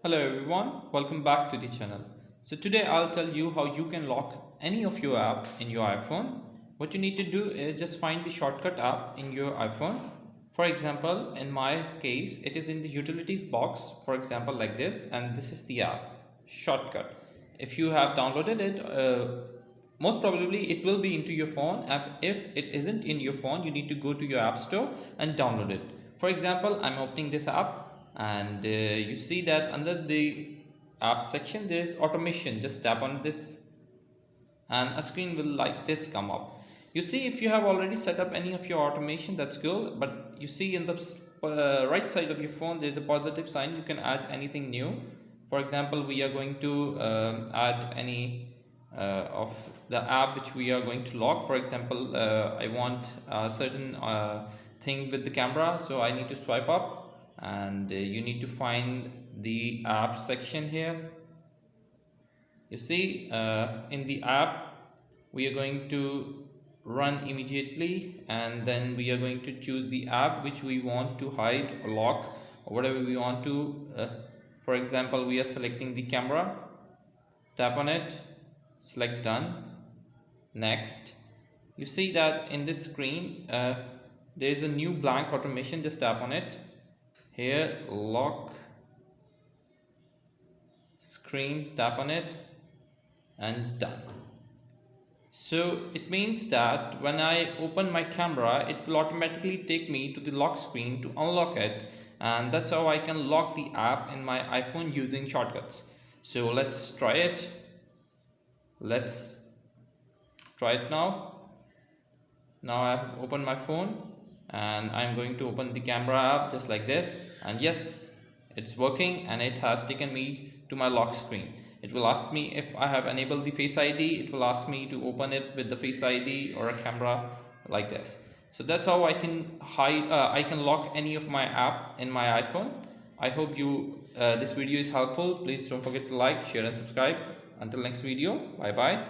Hello everyone, welcome back to the channel. So today I'll tell you how you can lock any of your app in your iPhone. What you need to do is just find the shortcut app in your iPhone. For example, in my case, it is in the utilities box, for example like this, and this is the app, shortcut. If you have downloaded it, most probably it will be into your phone. And if it isn't in your phone, you need to go to your app store and download it. For example, I'm opening this app and you see that under the app section there is automation. Just tap on this and a screen will like this come up. You see, if you have already set up any of your automation, that's good, but you see in the right side of your phone there's a positive sign. You can add anything new. For example, we are going to add any of the app which we are going to lock. For example, I want a certain thing with the camera, so I need to swipe up and you need to find the app section here. You see, in the app we are going to run immediately, and then we are going to choose the app which we want to hide or lock or whatever we want to. For example, we are selecting the camera. Tap on it, select done, next. You see that in this screen there is a new blank automation. Just tap on it. Here, lock screen, tap on it and done. So it means that when I open my camera, it will automatically take me to the lock screen to unlock it, and that's how I can lock the app in my iPhone using shortcuts. So let's try it. Let's try it now. Now I have opened my phone and I'm going to open the camera app just like this, and yes, it's working and it has taken me to my lock screen. It will ask me if I have enabled the Face ID. It will ask me to open it with the Face ID or a camera like this. So that's how I can I can lock any of my app in my iPhone. I hope this video is helpful. Please don't forget to like, share and subscribe. Until next video, bye bye.